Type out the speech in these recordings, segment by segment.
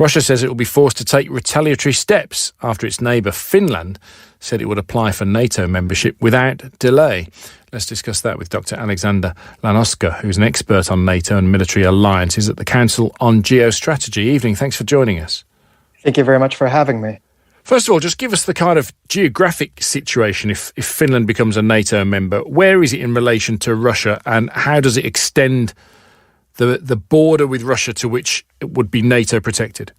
Russia says it will be forced to take retaliatory steps after its neighbour Finland said it would apply for NATO membership without delay. Let's discuss that with Dr. Alexander Lanoszka, who's an expert on NATO and military alliances at the Council on Geostrategy. Evening, thanks for joining us. Thank you very much for having me. First of all, just give us the kind of geographic situation if Finland becomes a NATO member. Where is it in relation to Russia, and how does it extend the border with Russia to which it would be NATO protected?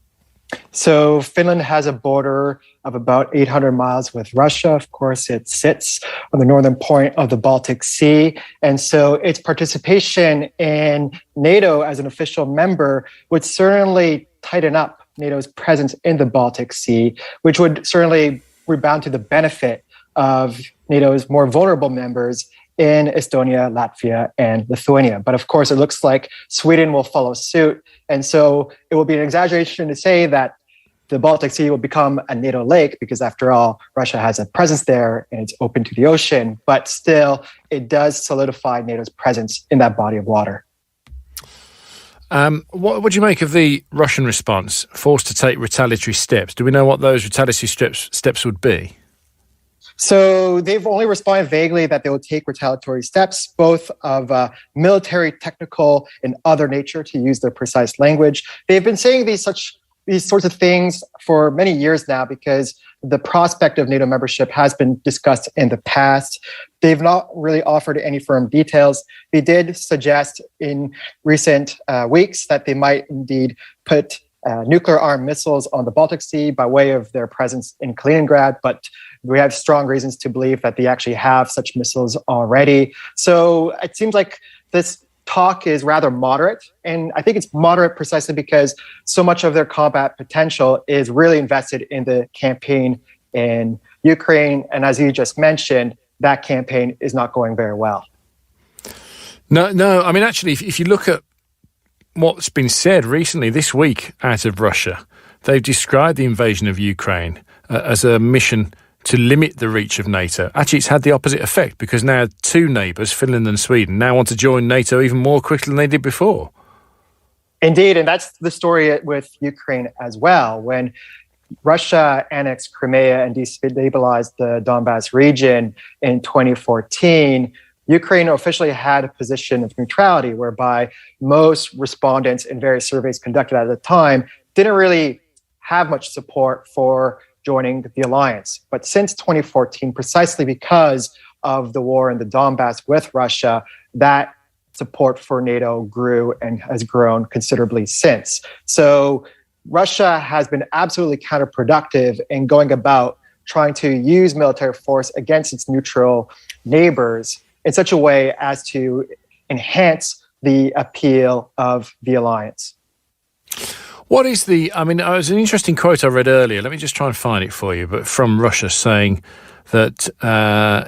So Finland has a border of about 800 miles with Russia. Of course, it sits on the northern point of the Baltic Sea. And so its participation in NATO as an official member would certainly tighten up NATO's presence in the Baltic Sea, which would certainly rebound to the benefit of NATO's more vulnerable members in Estonia, Latvia, and Lithuania. But of course, it looks like Sweden will follow suit. And so it will be an exaggeration to say that the Baltic Sea will become a NATO lake, because after all, Russia has a presence there and it's open to the ocean. But still, it does solidify NATO's presence in that body of water. What do you make of the Russian response, forced to take retaliatory steps? Do we know what those retaliatory steps would be? So they've only responded vaguely that they will take retaliatory steps, both of military, technical, and other nature, to use their precise language. They've been saying these sorts of things for many years now, because the prospect of NATO membership has been discussed in the past. They've not really offered any firm details. They did suggest in recent weeks that they might indeed put nuclear-armed missiles on the Baltic Sea by way of their presence in Kaliningrad, but we have strong reasons to believe that they actually have such missiles already. So it seems like this talk is rather moderate, and I think it's moderate precisely because so much of their combat potential is really invested in the campaign in Ukraine, and as you just mentioned, that campaign is not going very well. No. I mean, actually, if you look at what's been said recently this week out of Russia, they've described the invasion of Ukraine as a mission to limit the reach of NATO. Actually, it's had the opposite effect, because now two neighbours, Finland and Sweden, now want to join NATO even more quickly than they did before. Indeed, and that's the story with Ukraine as well. When Russia annexed Crimea and destabilized the Donbass region in 2014, Ukraine officially had a position of neutrality, whereby most respondents in various surveys conducted at the time didn't really have much support for joining the alliance. But since 2014, precisely because of the war in the Donbass with Russia, that support for NATO grew and has grown considerably since. So Russia has been absolutely counterproductive in going about trying to use military force against its neutral neighbors in such a way as to enhance the appeal of the alliance. What is it was an interesting quote I read earlier. Let me just try and find it for you, but from Russia saying that,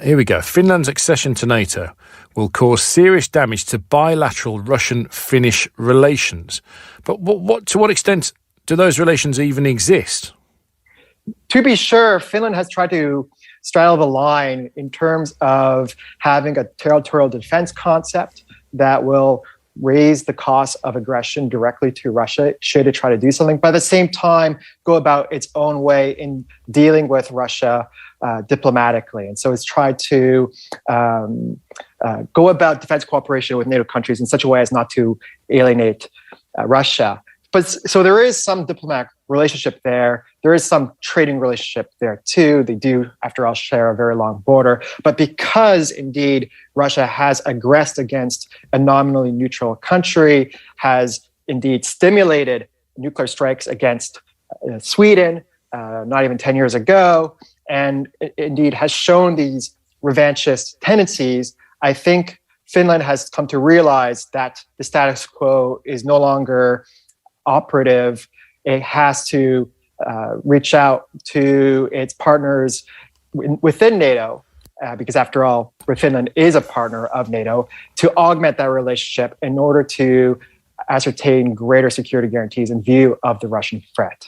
here we go, Finland's accession to NATO will cause serious damage to bilateral Russian-Finnish relations. But to what extent do those relations even exist? To be sure, Finland has tried to straddle the line in terms of having a territorial defense concept that will raise the cost of aggression directly to Russia should it try to do something, but at the same time go about its own way in dealing with Russia diplomatically. And so it's tried to go about defense cooperation with NATO countries in such a way as not to alienate Russia. But so there is some diplomatic relationship there. There is some trading relationship there too. They do, after all, share a very long border. But because indeed Russia has aggressed against a nominally neutral country, has indeed stimulated nuclear strikes against Sweden not even 10 years ago, and indeed has shown these revanchist tendencies, I think Finland has come to realize that the status quo is no longer operative. It has to reach out to its partners within NATO, because after all, Finland is a partner of NATO, to augment that relationship in order to ascertain greater security guarantees in view of the Russian threat.